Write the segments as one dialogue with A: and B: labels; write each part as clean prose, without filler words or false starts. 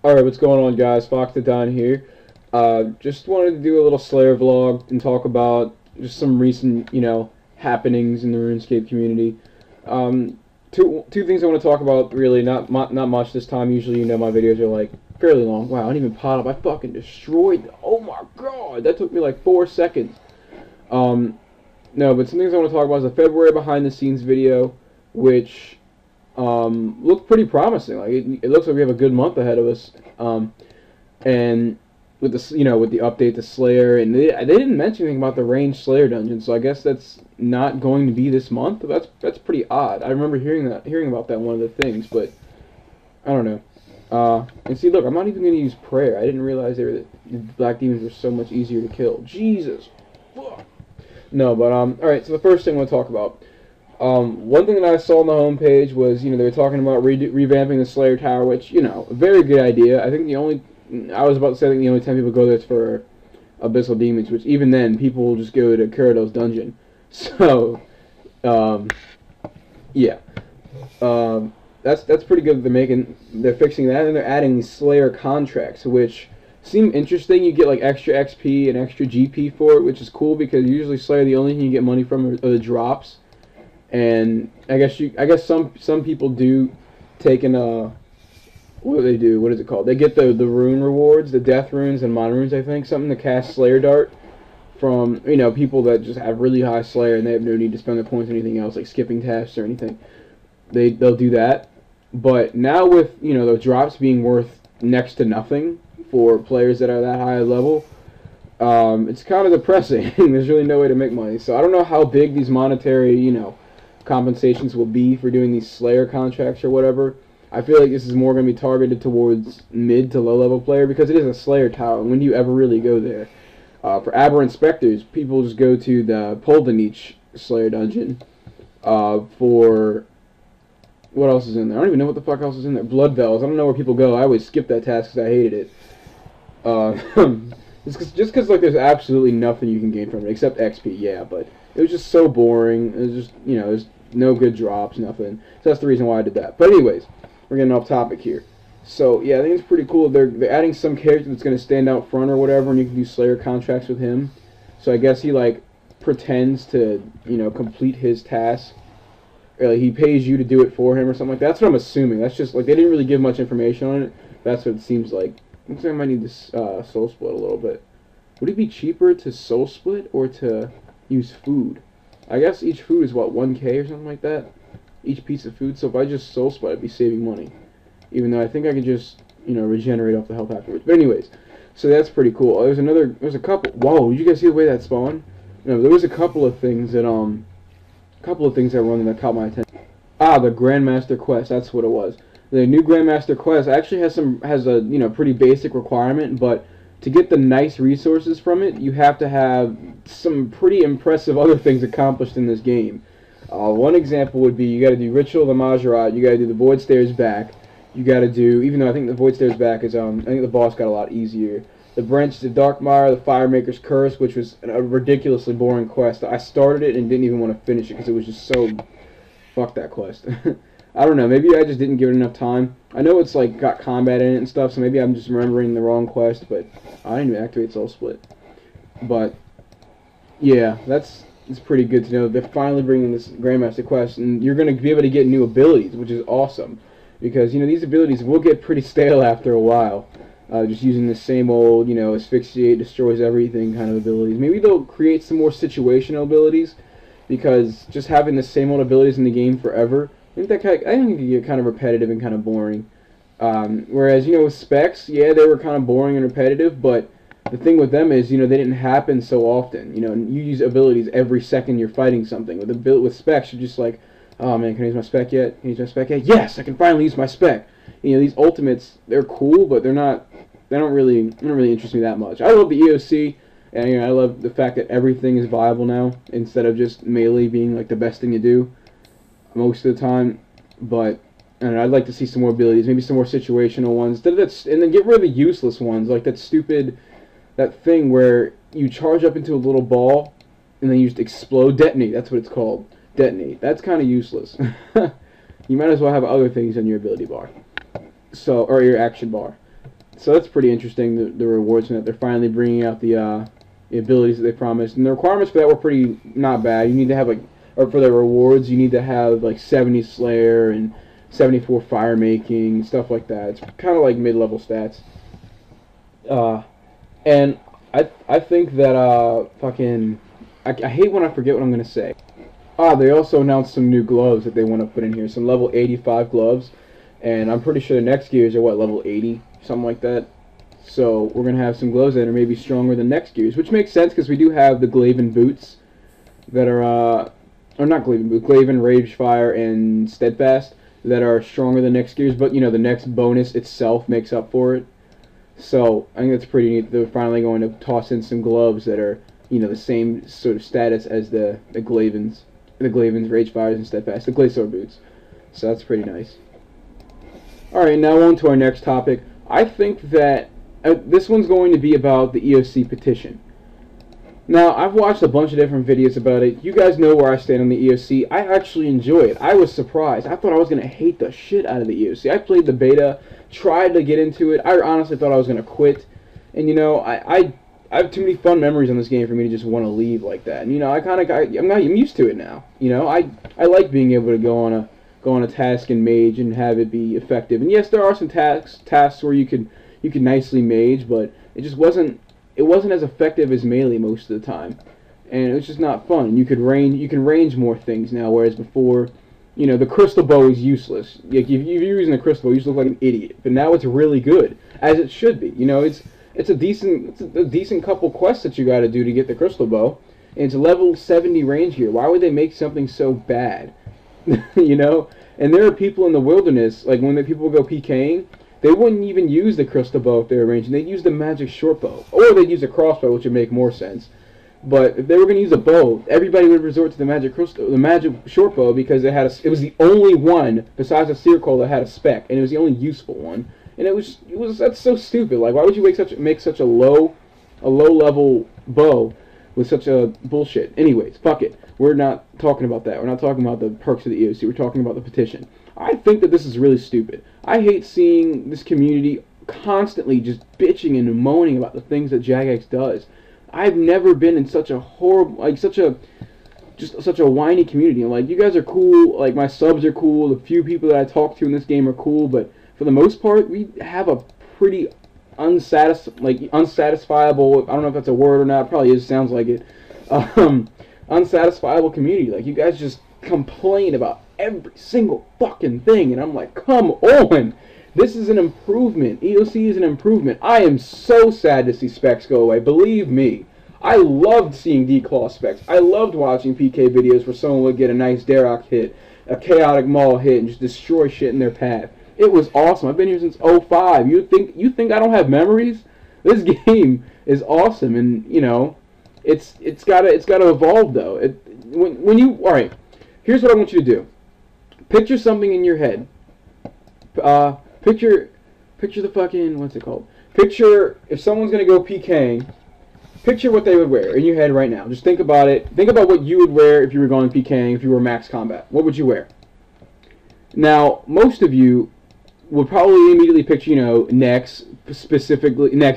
A: Alright, what's going on, guys? Fox the Don here. Just wanted to do a little Slayer vlog and talk about just some recent, happenings in the RuneScape community. Two things I want to talk about, really, not much this time. Usually, my videos are, like, fairly long. Wow, I didn't even pot up. I fucking destroyed them. Oh my god, that took me, like, 4 seconds. No, but some things I want to talk about is the February behind-the-scenes video, which looked pretty promising. Like it looks like we have a good month ahead of us. And with the with the update to Slayer, and they didn't mention anything about the ranged Slayer dungeon, so I guess that's not going to be this month. That's pretty odd. I remember hearing about that in one of the things, but I don't know. And see, look, I'm not even going to use prayer. I didn't realize the black demons were so much easier to kill. Jesus, fuck. No, but all right. So the first thing I want to talk about. One thing that I saw on the homepage was, they were talking about revamping the Slayer Tower, which, a very good idea. I think I was about to say, I think the only time people go there is for Abyssal Demons, which even then, people will just go to Kurado's dungeon. So, yeah. That's pretty good. They're fixing that, and they're adding these Slayer contracts, which seem interesting. You get, like, extra XP and extra GP for it, which is cool, because usually Slayer, the only thing you get money from are the drops. And I guess some people do take in what do they do? What is it called? They get the rune rewards, the death runes and mon runes, I think, something to cast Slayer Dart from people that just have really high Slayer and they have no need to spend their points on anything else, like skipping tasks or anything. They'll do that. But now with the drops being worth next to nothing for players that are that high level, it's kind of depressing. There's really no way to make money. So I don't know how big these monetary compensations will be for doing these Slayer contracts or whatever. I feel like this is more going to be targeted towards mid to low level player, because it is a Slayer tower. When do you ever really go there? For Aberrant Specters, people just go to the Poldenich Slayer dungeon. For what else is in there? I don't even know what the fuck else is in there. Blood Bells. I don't know where people go. I always skip that task because I hated it. Just because like there's absolutely nothing you can gain from it except XP. Yeah, but it was just so boring. It was just, there's no good drops, nothing. So that's the reason why I did that. But anyways, we're getting off topic here. So, yeah, I think it's pretty cool. They're adding some character that's going to stand out front or whatever, and you can do Slayer contracts with him. So I guess he, like, pretends to, complete his task. Or, like, he pays you to do it for him or something like that. That's what I'm assuming. That's just, like, they didn't really give much information on it. That's what it seems like. Looks like I might need to soul split a little bit. Would it be cheaper to soul split or to use food? I guess each food is what, 1k or something like that, each piece of food. So if I just soul split, I'd be saving money, even though I think I could just regenerate off the health afterwards. But anyways, so that's pretty cool. There's a couple. Whoa, did you guys see the way that spawned? No, there was a couple of things that that were running that caught my attention. The Grandmaster quest, that's what it was. The new Grandmaster quest actually has a pretty basic requirement, but to get the nice resources from it, you have to have some pretty impressive other things accomplished in this game. One example would be you got to do Ritual of the Majorat, you got to do the Void Stairs back, you got to do, even though I think the Void Stairs back is, I think the boss got a lot easier. The Branches of Darkmire, the Firemaker's Curse, which was a ridiculously boring quest. I started it and didn't even want to finish it because it was just so, fuck that quest. I don't know, maybe I just didn't give it enough time. I know it's like got combat in it and stuff, so maybe I'm just remembering the wrong quest, but I didn't even activate Soul Split. But yeah, it's pretty good to know they're finally bringing this Grandmaster quest, and you're going to be able to get new abilities, which is awesome, because these abilities will get pretty stale after a while. Just using the same old, asphyxiate, destroys everything kind of abilities. Maybe they'll create some more situational abilities, because just having the same old abilities in the game forever, I think it can get kind of repetitive and kind of boring. Whereas, with specs, yeah, they were kind of boring and repetitive, but the thing with them is, they didn't happen so often. You use abilities every second you're fighting something. With specs, you're just like, oh man, can I use my spec yet? Can I use my spec yet? Yes, I can finally use my spec. These ultimates, they're cool, but they don't really interest me that much. I love the EoC, and I love the fact that everything is viable now, instead of just melee being like the best thing to do most of the time. But I don't know, I'd like to see some more abilities, maybe some more situational ones, and then get rid of the useless ones, like that thing where you charge up into a little ball and then you just explode. Detonate, that's what it's called. Detonate. That's kind of useless. You might as well have other things on your ability bar, or your action bar. So that's pretty interesting, the rewards from that. They're finally bringing out the abilities that they promised. And the requirements for that were pretty not bad. You need to have, like, or for the rewards, you need to have, like, 70 Slayer and 74 Fire Making, stuff like that. It's kind of like mid-level stats. And I think that, I hate when I forget what I'm going to say. They also announced some new gloves that they want to put in here. Some level 85 gloves. And I'm pretty sure the next gears are, what, level 80? Something like that. So we're going to have some gloves that are maybe stronger than next gears. Which makes sense because we do have the Glaven boots that are, or not Glaven boots, Glaven, Ragefire, and Steadfast that are stronger than next gears. But, you know, the next bonus itself makes up for it. So I think that's pretty neat. They're finally going to toss in some gloves that are, you know, the same sort of status as the Glavens, Ragefires, and Steadfast, the Glacier boots. So that's pretty nice. Alright, now on to our next topic. I think that this one's going to be about the EoC Petition. Now, I've watched a bunch of different videos about it. You guys know where I stand on the EoC. I actually enjoy it. I was surprised. I thought I was going to hate the shit out of the EoC. I played the beta, tried to get into it. I honestly thought I was going to quit. And, you know, I have too many fun memories on this game for me to just want to leave like that. And, you know, I'm used to it now. You know, I like being able to go on a task in mage and have it be effective. And yes, there are some tasks where you could nicely mage, but it just wasn't as effective as melee most of the time, and it was just not fun. You can range more things now, whereas before, you know, the crystal bow is useless. Like, if you're using the crystal bow, you just look like an idiot. But now it's really good, as it should be. You know, it's a decent couple quests that you got to do to get the crystal bow, and it's level 70 range here. Why would they make something so bad? You know, and there are people in the wilderness, like when the people go PKing, they wouldn't even use the crystal bow if they were ranging. They'd use the magic short bow, or they'd use a crossbow, which would make more sense. But if they were going to use a bow, everybody would resort to the magic short bow because it was the only one besides the Circle that had a spec, and it was the only useful one. And that's so stupid. Like, why would you make such a low level bow with such a bullshit? Anyways, fuck it. We're not talking about that. We're not talking about the perks of the EoC. We're talking about the petition. I think that this is really stupid. I hate seeing this community constantly just bitching and moaning about the things that jagex does. I've never been in such a horrible, like, such a whiny community. And, like, you guys are cool. Like, my subs are cool. The few people that I talk to in this game are cool. But for the most part, we have a pretty unsatisfiable. I don't know if that's a word or not. It probably is. Sounds like it. Unsatisfiable community. Like, you guys just complain about every single fucking thing, and I'm like, come on, this is an improvement. EoC is an improvement. I am so sad to see specs go away. Believe me, I loved seeing declaw specs. I loved watching PK videos where someone would get a nice Darok hit, a chaotic maul hit, and just destroy shit in their path. It was awesome. I've been here since 05. You think I don't have memories? This game is awesome, and you know, it's gotta evolve though. All right, here's what I want you to do. Picture something in your head. Picture the fucking, what's it called? Picture if someone's gonna go PKing. Picture what they would wear in your head right now. Just think about it. Think about what you would wear if you were going PKing. If you were max combat, what would you wear? Now, most of you would probably immediately picture, you know, next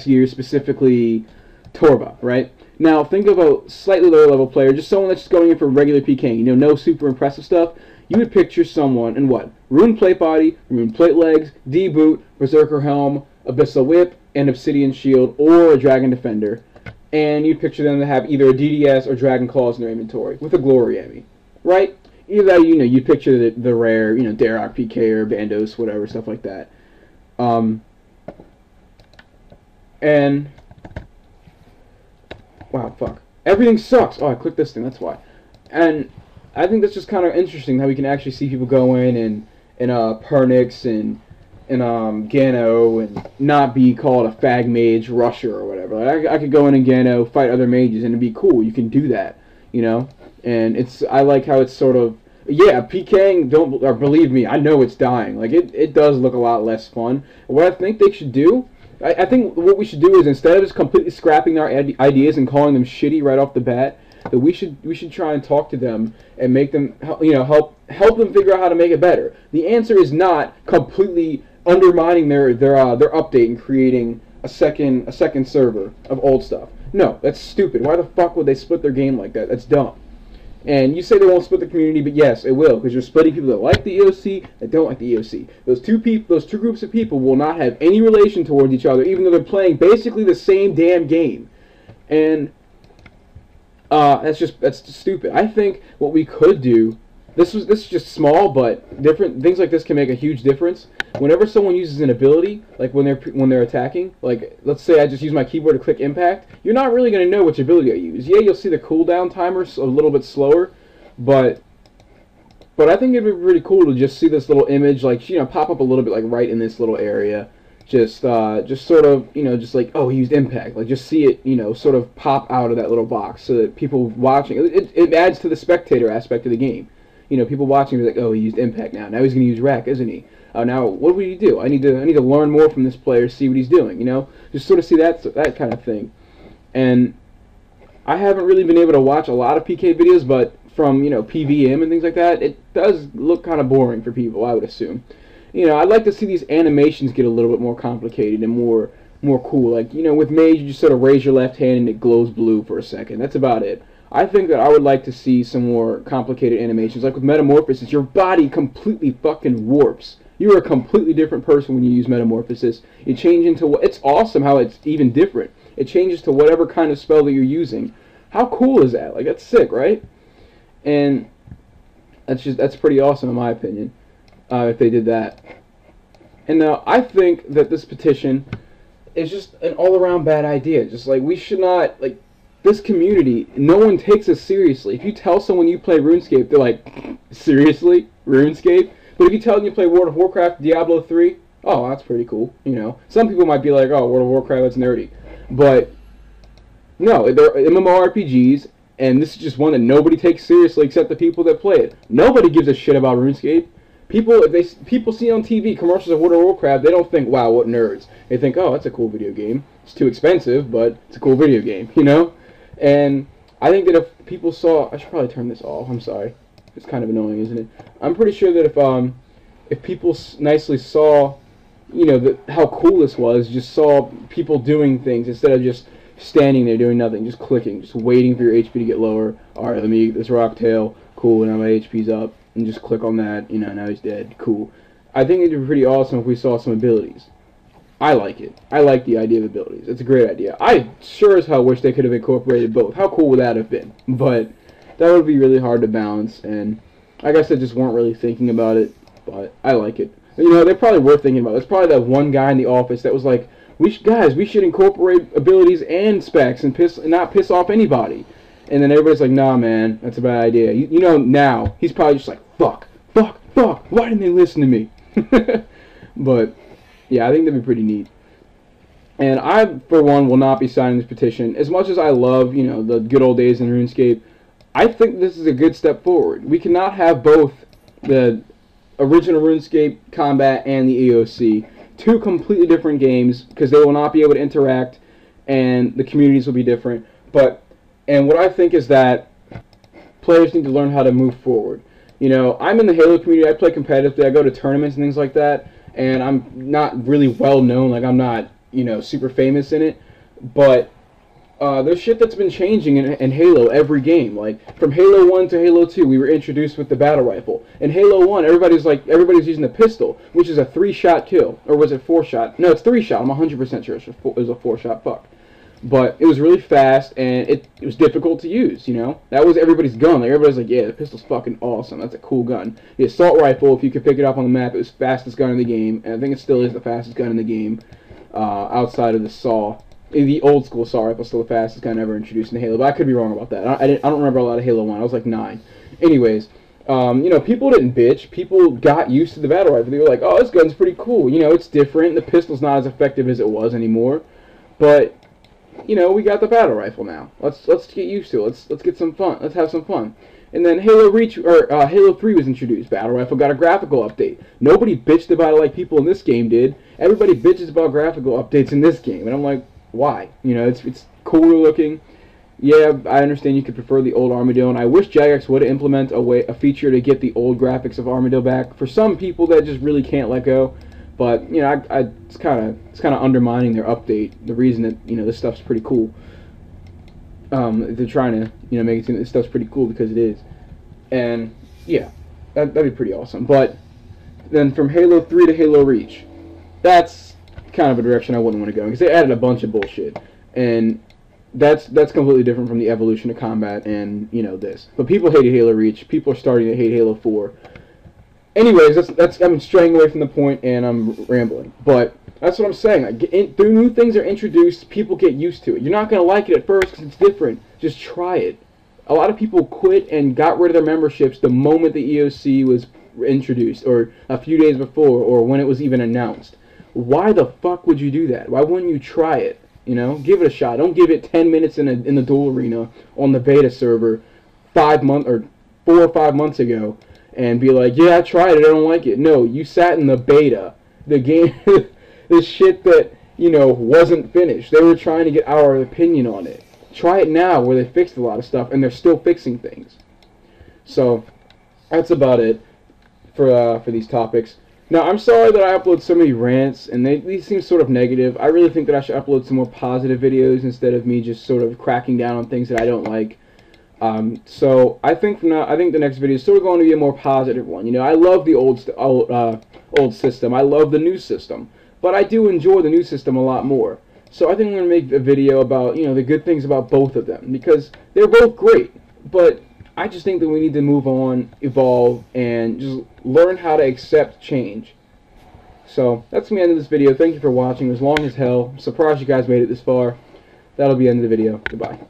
A: year specifically Torva, right? Now, think of a slightly lower level player, just someone that's just going in for regular PKing, you know, no super impressive stuff. You would picture someone in what? Rune plate body, rune plate legs, D-boot, berserker helm, abyssal whip, and obsidian shield, or a dragon defender. And you'd picture them to have either a DDS or dragon claws in their inventory, with a glory Emmy, right? Either that, you know, you picture the rare, you know, Darok, PK, or Bandos, whatever, stuff like that. And wow, fuck. Everything sucks. Oh, I clicked this thing, that's why. And I think that's just kind of interesting how we can actually see people go in and Pernix and Gano and not be called a fag mage rusher or whatever. Like, I could go in and Gano, fight other mages, and it'd be cool. You can do that, you know? And I like how it's sort of, yeah, PKing, believe me, I know it's dying. Like, it does look a lot less fun. What I think they should do, I think what we should do is, instead of just completely scrapping our ideas and calling them shitty right off the bat, that we should try and talk to them and make them, you know, help them figure out how to make it better. The answer is not completely undermining their update and creating a second server of old stuff. No, that's stupid. Why the fuck would they split their game like that? That's dumb. And you say they won't split the community, but yes, it will, because you're splitting people that like the EoC that don't like the EoC. Those two groups of people will not have any relation towards each other, even though they're playing basically the same damn game. And that's just stupid. I think what we could do, this is just small, but different things like this can make a huge difference. Whenever someone uses an ability, like when they're attacking, like let's say I just use my keyboard to click impact, you're not really going to know which ability I use. Yeah, you'll see the cooldown timer a little bit slower, but I think it'd be pretty cool to just see this little image, like, you know, pop up a little bit, like right in this little area, just sort of, you know, just like, oh, he used impact, like just see it, you know, sort of pop out of that little box, so that people watching it adds to the spectator aspect of the game. You know, people watching are like, oh, he used impact now he's going to use rack, isn't he? Now, what would he do? I need to learn more from this player, see what he's doing, you know? Just sort of see that kind of thing. And I haven't really been able to watch a lot of PK videos, but from, you know, PVM and things like that, it does look kind of boring for people, I would assume. You know, I'd like to see these animations get a little bit more complicated and more cool. Like, you know, with mage, you just sort of raise your left hand and it glows blue for a second. That's about it. I think that I would like to see some more complicated animations. Like with Metamorphosis, your body completely fucking warps. You're a completely different person when you use Metamorphosis. You change into what... It's awesome how it's even different. It changes to whatever kind of spell that you're using. How cool is that? Like, that's sick, right? And that's pretty awesome in my opinion, if they did that. And now, I think that this petition is just an all-around bad idea. Just like, we should not... like, this community, no one takes us seriously. If you tell someone you play RuneScape, they're like, seriously? RuneScape? But if you tell them you play World of Warcraft, Diablo 3, oh, that's pretty cool, you know. Some people might be like, oh, World of Warcraft, that's nerdy. But, no, they're MMORPGs, and this is just one that nobody takes seriously except the people that play it. Nobody gives a shit about RuneScape. People see on TV commercials of World of Warcraft, they don't think, wow, what nerds. They think, oh, that's a cool video game. It's too expensive, but it's a cool video game, you know? And I think that if people saw... I should probably turn this off, I'm sorry. It's kind of annoying, isn't it? I'm pretty sure that if people nicely saw, you know, how cool this was, just saw people doing things instead of just standing there doing nothing, just clicking, just waiting for your HP to get lower. Alright, let me get this rock tail. Cool, now my HP's up. And just click on that. You know, now he's dead. Cool. I think it'd be pretty awesome if we saw some abilities. I like it. I like the idea of abilities. It's a great idea. I sure as hell wish they could have incorporated both. How cool would that have been? But that would be really hard to balance, and I guess I just weren't really thinking about it, but I like it. You know, they probably were thinking about it. There's probably that one guy in the office that was like, we should incorporate abilities and specs and not piss off anybody. And then everybody's like, nah, man, that's a bad idea. You know, now, he's probably just like, fuck, why didn't they listen to me? But, yeah, I think that'd be pretty neat. And I, for one, will not be signing this petition. As much as I love, you know, the good old days in RuneScape, I think this is a good step forward. We cannot have both the original RuneScape combat and the EoC. Two completely different games, because they will not be able to interact, and the communities will be different. And what I think is that players need to learn how to move forward. You know, I'm in the Halo community, I play competitively, I go to tournaments and things like that, and I'm not really well known, like I'm not, you know, super famous in it, but there's shit that's been changing in Halo every game. Like, from Halo 1 to Halo 2, we were introduced with the battle rifle. In Halo 1, everybody's using the pistol, which is a 3-shot kill. Or was it 4-shot? No, it's 3-shot. I'm 100% sure it was a 4-shot fuck. But it was really fast, and it was difficult to use, you know? That was everybody's gun. Like, everybody's like, yeah, the pistol's fucking awesome. That's a cool gun. The assault rifle, if you could pick it up on the map, it was the fastest gun in the game. And I think it still is the fastest gun in the game, outside of the SAW. The old school SAW rifle is still the fastest gun ever introduced in Halo, but I could be wrong about that. I don't remember a lot of Halo 1. I was like 9. Anyways, you know, people didn't bitch. People got used to the battle rifle. They were like, oh, this gun's pretty cool. You know, it's different. The pistol's not as effective as it was anymore. But, you know, we got the battle rifle now. Let's get used to it. Let's get some fun. Let's have some fun. And then Halo 3 was introduced. Battle rifle got a graphical update. Nobody bitched about it like people in this game did. Everybody bitches about graphical updates in this game. And I'm like, why? You know, it's cooler looking. Yeah, I understand you could prefer the old Armadillo, and I wish Jagex would implement a feature to get the old graphics of Armadillo back. For some people that just really can't let go. But you know, it's kind of undermining their update. The reason that, you know, this stuff's pretty cool. They're trying to, you know, make it seem that this stuff's pretty cool because it is. And yeah, that'd be pretty awesome. But then from Halo 3 to Halo Reach, that's kind of a direction I wouldn't want to go, because they added a bunch of bullshit, and that's completely different from the evolution of combat and, you know, this. But people hated Halo Reach. People are starting to hate Halo 4. Anyways, that's I'm straying away from the point and I'm rambling. But that's what I'm saying. Like, the new things are introduced, people get used to it. You're not going to like it at first because it's different. Just try it. A lot of people quit and got rid of their memberships the moment the EoC was introduced, or a few days before, or when it was even announced. Why the fuck would you do that? Why wouldn't you try it? You know, give it a shot. Don't give it 10 minutes in the duel arena on the beta server 4 or 5 months ago and be like, yeah, I tried it, I don't like it. No, you sat in the beta. The game, the shit that, you know, wasn't finished. They were trying to get our opinion on it. Try it now, where they fixed a lot of stuff and they're still fixing things. So that's about it for these topics. Now, I'm sorry that I upload so many rants, and these seem sort of negative. I really think that I should upload some more positive videos instead of me just sort of cracking down on things that I don't like. So I think the next video is sort of going to be a more positive one. You know, I love the old system. I love the new system, but I do enjoy the new system a lot more. So I think I'm going to make a video about, you know, the good things about both of them, because they're both great. But I just think that we need to move on, evolve, and just learn how to accept change. So that's the end of this video. Thank you for watching. It was long as hell. I'm surprised you guys made it this far. That'll be the end of the video. Goodbye.